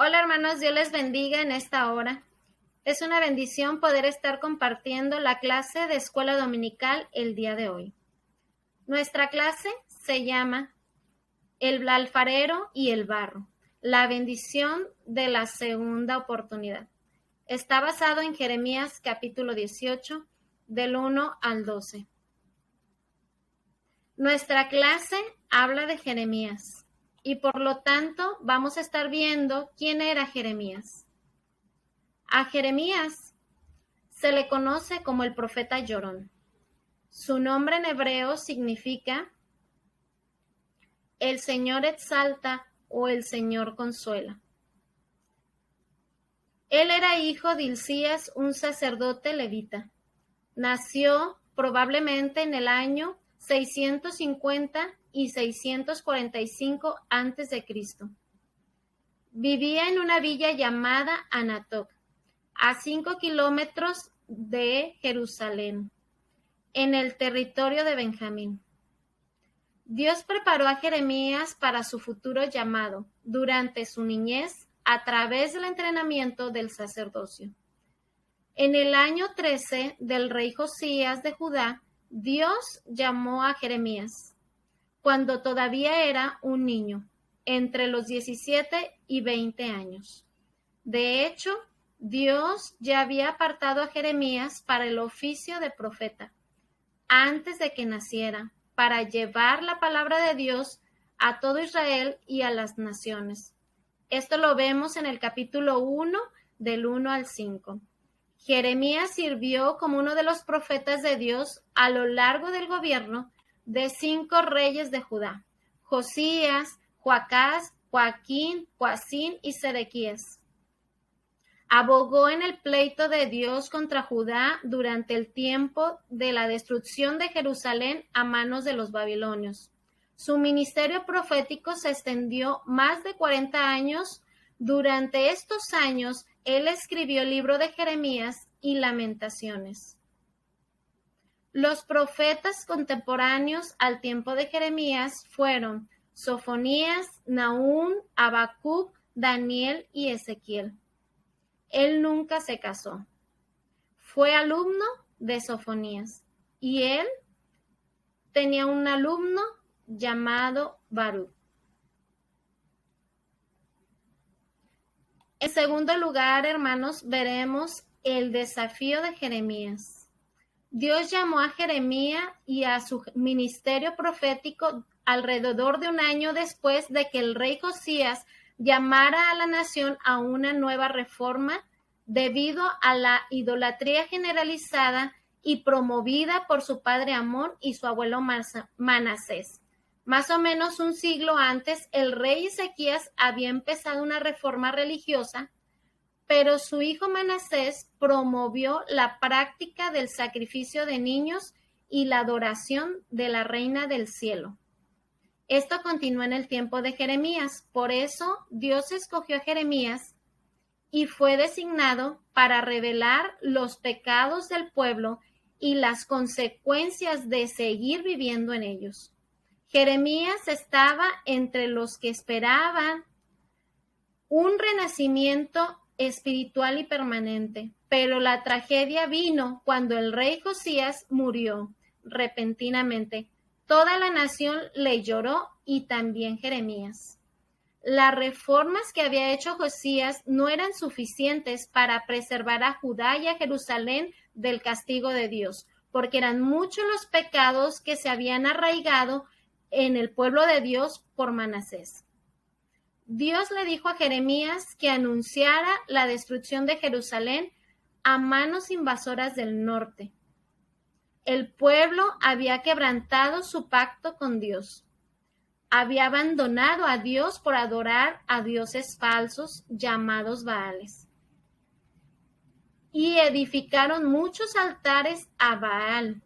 Hola hermanos, Dios les bendiga en esta hora. Es una bendición poder estar compartiendo la clase de escuela dominical el día de hoy. Nuestra clase se llama El alfarero y el barro, la bendición de la segunda oportunidad. Está basado en Jeremías capítulo 18, del 1 al 12. Nuestra clase habla de Jeremías y por lo tanto vamos a estar viendo quién era Jeremías. A Jeremías se le conoce como el profeta llorón. Su nombre en hebreo significa el Señor exalta o el Señor consuela. Él era hijo de Hilcías, un sacerdote levita. Nació probablemente en el año 650 y 645 a.C. Vivía en una villa llamada Anatoc, a 5 kilómetros de Jerusalén, en el territorio de Benjamín. Dios preparó a Jeremías para su futuro llamado durante su niñez a través del entrenamiento del sacerdocio. En el año 13 del rey Josías de Judá, Dios llamó a Jeremías, cuando todavía era un niño, entre los 17 y 20 años. De hecho, Dios ya había apartado a Jeremías para el oficio de profeta, antes de que naciera, para llevar la palabra de Dios a todo Israel y a las naciones. Esto lo vemos en el capítulo 1, del 1 al 5. Jeremías sirvió como uno de los profetas de Dios a lo largo del gobierno de 5 reyes de Judá: Josías, Joacás, Joaquín, Joacín y Sedequías. Abogó en el pleito de Dios contra Judá durante el tiempo de la destrucción de Jerusalén a manos de los babilonios. Su ministerio profético se extendió más de 40 años. Durante estos años, él escribió el libro de Jeremías y Lamentaciones. Los profetas contemporáneos al tiempo de Jeremías fueron Sofonías, Nahum, Habacuc, Daniel y Ezequiel. Él nunca se casó. Fue alumno de Sofonías y él tenía un alumno llamado Baruch. En segundo lugar, hermanos, veremos el desafío de Jeremías. Dios llamó a Jeremías y a su ministerio profético alrededor de un año después de que el rey Josías llamara a la nación a una nueva reforma debido a la idolatría generalizada y promovida por su padre Amón y su abuelo Manasés. Más o menos un siglo antes, el rey Ezequías había empezado una reforma religiosa, pero su hijo Manasés promovió la práctica del sacrificio de niños y la adoración de la reina del cielo. Esto continuó en el tiempo de Jeremías. Por eso Dios escogió a Jeremías y fue designado para revelar los pecados del pueblo y las consecuencias de seguir viviendo en ellos. Jeremías estaba entre los que esperaban un renacimiento espiritual y permanente, pero la tragedia vino cuando el rey Josías murió repentinamente. Toda la nación le lloró y también Jeremías. Las reformas que había hecho Josías no eran suficientes para preservar a Judá y a Jerusalén del castigo de Dios, porque eran muchos los pecados que se habían arraigado en el pueblo de Dios por Manasés. Dios le dijo a Jeremías que anunciara la destrucción de Jerusalén a manos invasoras del norte. El pueblo había quebrantado su pacto con Dios. Había abandonado a Dios por adorar a dioses falsos llamados Baales. Y edificaron muchos altares a Baal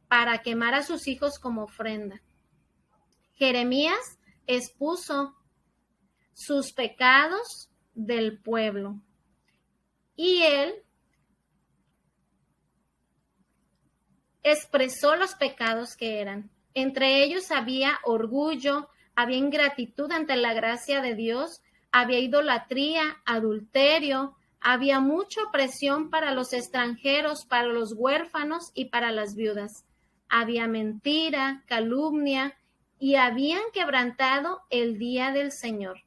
para quemar a sus hijos como ofrenda. Jeremías expuso sus pecados del pueblo y él expresó los pecados que eran. Entre ellos había orgullo, había ingratitud ante la gracia de Dios, había idolatría, adulterio, había mucha opresión para los extranjeros, para los huérfanos y para las viudas. Había mentira, calumnia y habían quebrantado el día del Señor.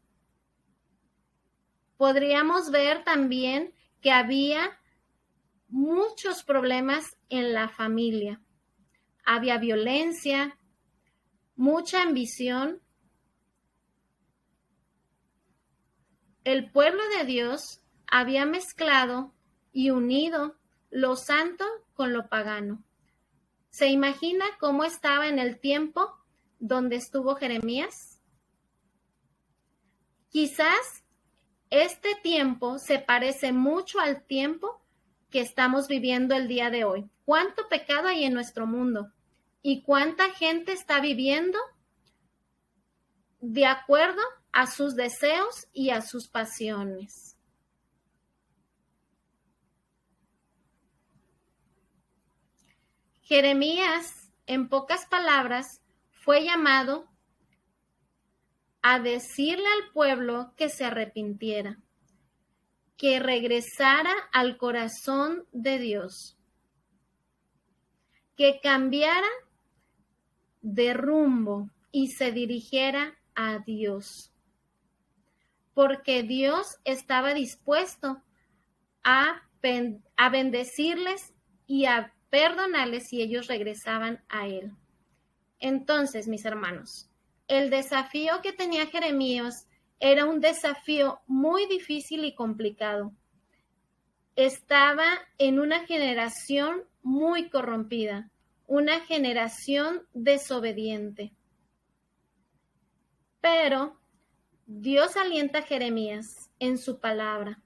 Podríamos ver también que había muchos problemas en la familia. Había violencia, mucha ambición. El pueblo de Dios había mezclado y unido lo santo con lo pagano. ¿Se imagina cómo estaba en el tiempo donde estuvo Jeremías? Quizás este tiempo se parece mucho al tiempo que estamos viviendo el día de hoy. ¿Cuánto pecado hay en nuestro mundo? ¿Y cuánta gente está viviendo de acuerdo a sus deseos y a sus pasiones? Jeremías, en pocas palabras, fue llamado a decirle al pueblo que se arrepintiera, que regresara al corazón de Dios, que cambiara de rumbo y se dirigiera a Dios, porque Dios estaba dispuesto a bendecirles y a perdonarles si ellos regresaban a Él. Entonces, mis hermanos, el desafío que tenía Jeremías era un desafío muy difícil y complicado. Estaba en una generación muy corrompida, una generación desobediente. Pero Dios alienta a Jeremías en su palabra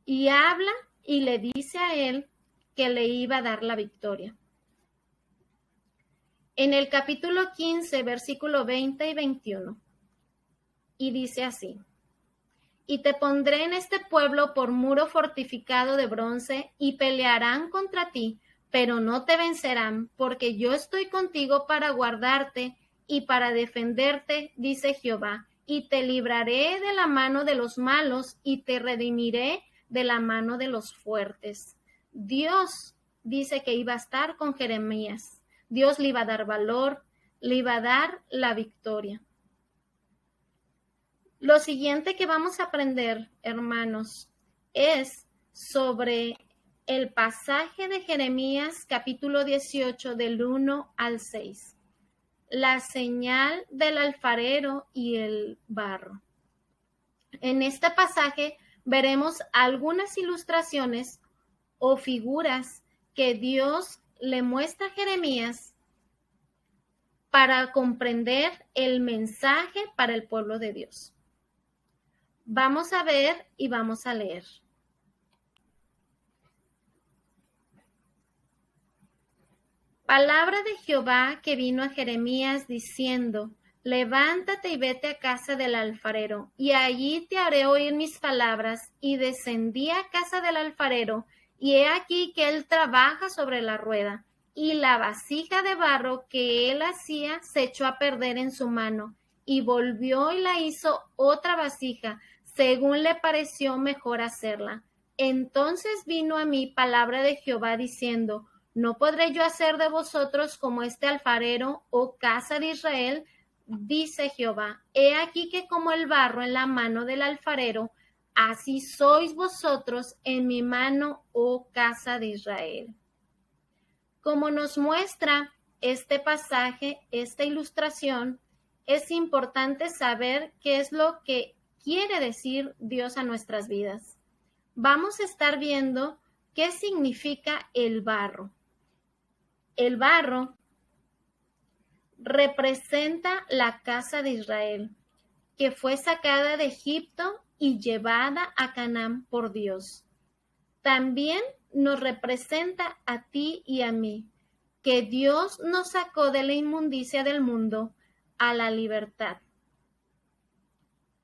y habla y le dice a él que le iba a dar la victoria. En el capítulo 15, versículo 20 y 21, y dice así: y te pondré en este pueblo por muro fortificado de bronce, y pelearán contra ti, pero no te vencerán, porque yo estoy contigo para guardarte y para defenderte, dice Jehová, y te libraré de la mano de los malos, y te redimiré de la mano de los fuertes. Dios dice que iba a estar con Jeremías. Dios le iba a dar valor, le iba a dar la victoria. Lo siguiente que vamos a aprender, hermanos, es sobre el pasaje de Jeremías capítulo 18 del 1 al 6. La señal del alfarero y el barro. En este pasaje veremos algunas ilustraciones o figuras que Dios le muestra a Jeremías para comprender el mensaje para el pueblo de Dios. Vamos a ver y vamos a leer. Palabra de Jehová que vino a Jeremías diciendo: levántate y vete a casa del alfarero, y allí te haré oír mis palabras. Y descendí a casa del alfarero, y he aquí que él trabaja sobre la rueda, y la vasija de barro que él hacía se echó a perder en su mano, y volvió y la hizo otra vasija, según le pareció mejor hacerla. Entonces vino a mí palabra de Jehová diciendo: ¿no podré yo hacer de vosotros como este alfarero, oh casa de Israel? Dice Jehová: he aquí que como el barro en la mano del alfarero, así sois vosotros en mi mano, oh casa de Israel. Como nos muestra este pasaje, esta ilustración, es importante saber qué es lo que quiere decir Dios a nuestras vidas. Vamos a estar viendo qué significa el barro. El barro representa la casa de Israel, que fue sacada de Egipto y llevada a Canaán por Dios. También nos representa a ti y a mí, que Dios nos sacó de la inmundicia del mundo a la libertad,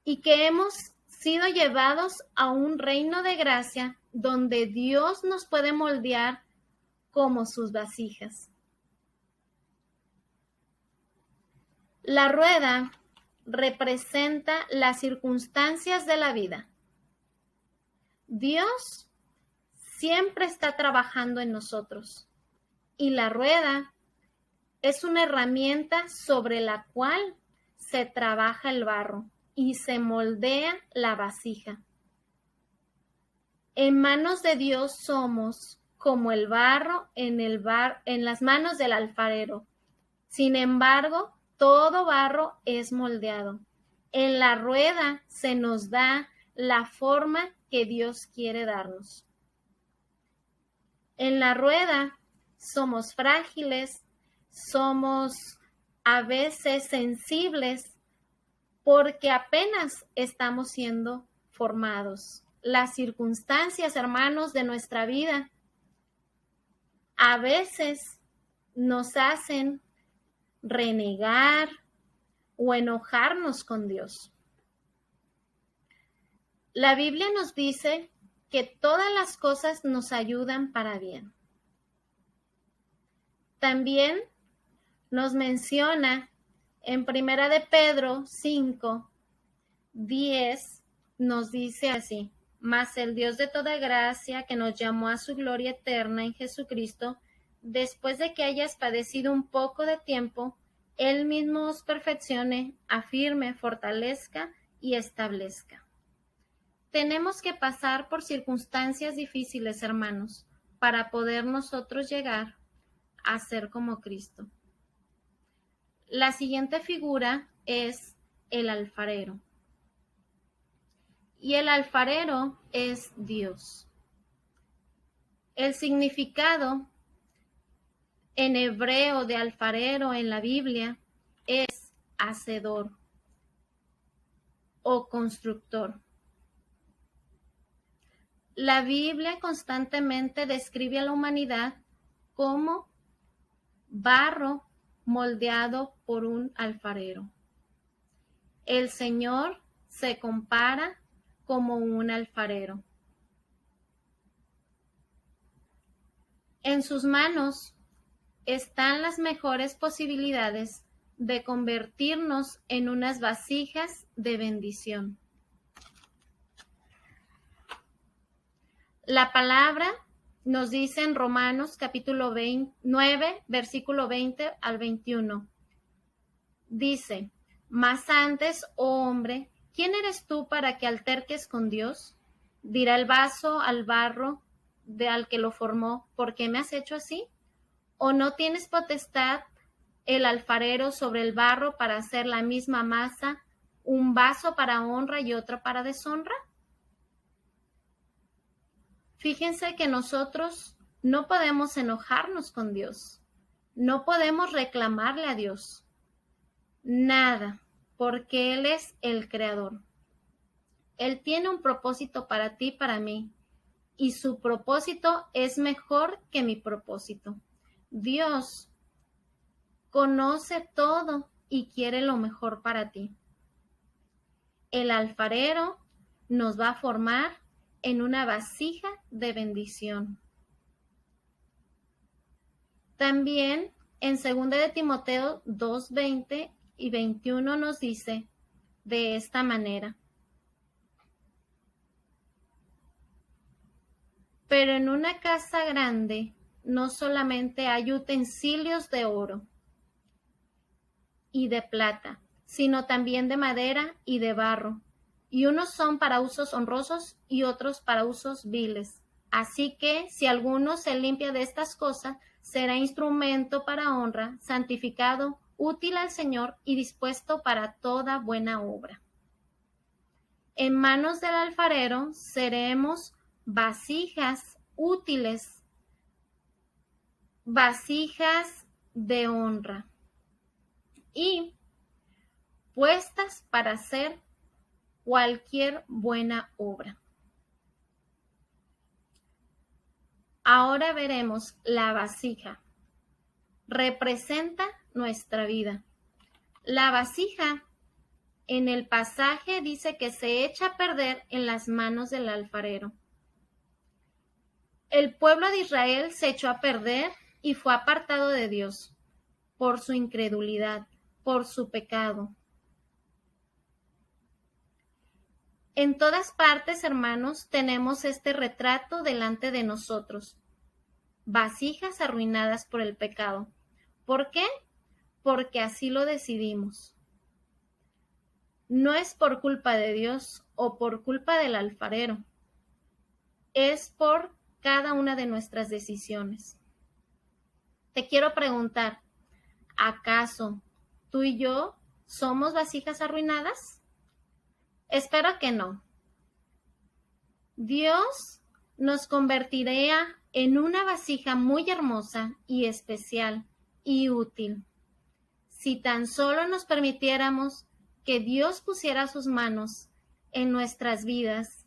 y que hemos sido llevados a un reino de gracia donde Dios nos puede moldear como sus vasijas. La rueda representa las circunstancias de la vida. Dios siempre está trabajando en nosotros y la rueda es una herramienta sobre la cual se trabaja el barro y se moldea la vasija. En manos de Dios somos como el barro en las manos del alfarero. Sin embargo, todo barro es moldeado. En la rueda se nos da la forma que Dios quiere darnos. En la rueda somos frágiles, somos a veces sensibles porque apenas estamos siendo formados. Las circunstancias, hermanos, de nuestra vida a veces nos hacen renegar o enojarnos con Dios. La Biblia nos dice que todas las cosas nos ayudan para bien. También nos menciona en 1 de Pedro 5:10, nos dice así: mas el Dios de toda gracia, que nos llamó a su gloria eterna en Jesucristo, después de que hayas padecido un poco de tiempo, Él mismo os perfeccione, afirme, fortalezca y establezca. Tenemos que pasar por circunstancias difíciles, hermanos, para poder nosotros llegar a ser como Cristo. La siguiente figura es el alfarero. Y el alfarero es Dios. El significado en hebreo de alfarero en la Biblia es hacedor o constructor. La Biblia constantemente describe a la humanidad como barro moldeado por un alfarero. El Señor se compara como un alfarero. En sus manos están las mejores posibilidades de convertirnos en unas vasijas de bendición. La palabra nos dice en Romanos capítulo 9, versículo 20 al 21. Dice: mas antes, oh hombre, ¿quién eres tú para que alterques con Dios? Dirá el vaso al barro al que lo formó: ¿por qué me has hecho así? ¿O no tienes potestad el alfarero sobre el barro para hacer la misma masa, un vaso para honra y otro para deshonra? Fíjense que nosotros no podemos enojarnos con Dios, no podemos reclamarle a Dios nada, porque Él es el creador. Él tiene un propósito para ti, para mí, y su propósito es mejor que mi propósito. Dios conoce todo y quiere lo mejor para ti. El alfarero nos va a formar en una vasija de bendición. También en 2 de Timoteo 2:20 y 21 nos dice de esta manera: pero en una casa grande no solamente hay utensilios de oro y de plata, sino también de madera y de barro, y unos son para usos honrosos y otros para usos viles. Así que si alguno se limpia de estas cosas, será instrumento para honra, santificado, útil al Señor y dispuesto para toda buena obra. En manos del alfarero seremos vasijas útiles, vasijas de honra y puestas para hacer cualquier buena obra. Ahora veremos la vasija. Representa nuestra vida. La vasija en el pasaje dice que se echa a perder en las manos del alfarero. El pueblo de Israel se echó a perder y fue apartado de Dios por su incredulidad, por su pecado. En todas partes, hermanos, tenemos este retrato delante de nosotros. Vasijas arruinadas por el pecado. ¿Por qué? Porque así lo decidimos. No es por culpa de Dios o por culpa del alfarero. Es por cada una de nuestras decisiones. Te quiero preguntar, ¿acaso tú y yo somos vasijas arruinadas? Espero que no. Dios nos convertirá en una vasija muy hermosa y especial y útil. Si tan solo nos permitiéramos que Dios pusiera sus manos en nuestras vidas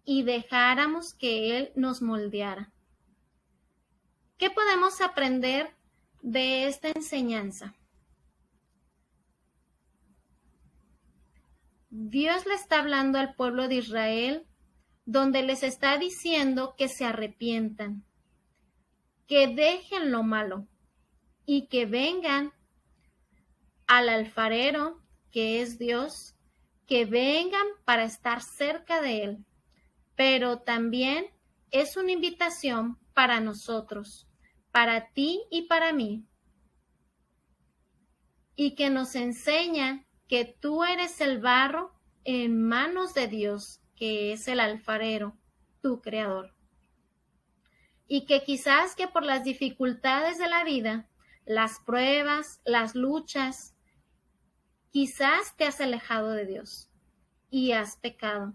y dejáramos que Él nos moldeara. ¿Qué podemos aprender de esta enseñanza? Dios le está hablando al pueblo de Israel, donde les está diciendo que se arrepientan, que dejen lo malo y que vengan al alfarero, que es Dios, que vengan para estar cerca de Él. Pero también es una invitación para nosotros, para ti y para mí, y que nos enseña que tú eres el barro en manos de Dios, que es el alfarero, tu creador. Y que quizás que por las dificultades de la vida, las pruebas, las luchas, quizás te has alejado de Dios y has pecado.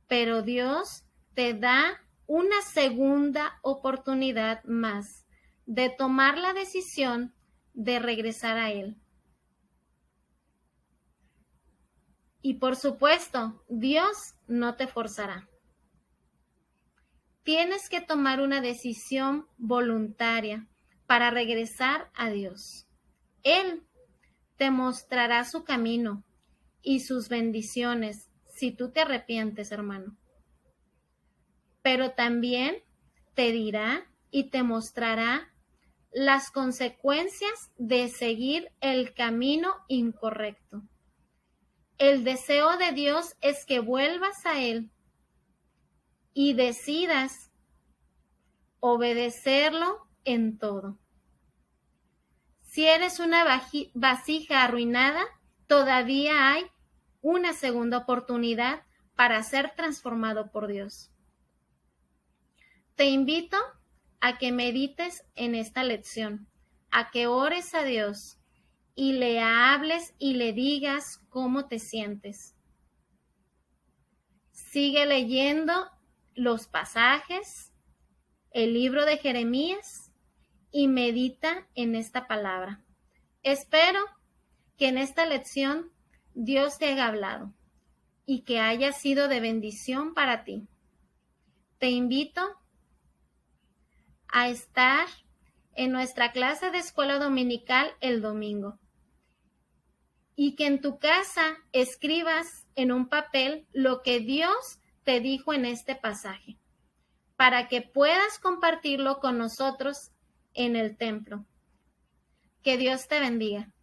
Pero Dios te da una segunda oportunidad más de tomar la decisión de regresar a Él. Y por supuesto, Dios no te forzará. Tienes que tomar una decisión voluntaria para regresar a Dios. Él te mostrará su camino y sus bendiciones si tú te arrepientes, hermano. Pero también te dirá y te mostrará las consecuencias de seguir el camino incorrecto. El deseo de Dios es que vuelvas a Él y decidas obedecerlo en todo. Si eres una vasija arruinada, todavía hay una segunda oportunidad para ser transformado por Dios. Te invito a que medites en esta lección, a que ores a Dios y le hables y le digas cómo te sientes. Sigue leyendo los pasajes, el libro de Jeremías y medita en esta palabra. Espero que en esta lección Dios te haya hablado y que haya sido de bendición para ti. Te invito a estar en nuestra clase de escuela dominical el domingo y que en tu casa escribas en un papel lo que Dios te dijo en este pasaje para que puedas compartirlo con nosotros en el templo. Que Dios te bendiga.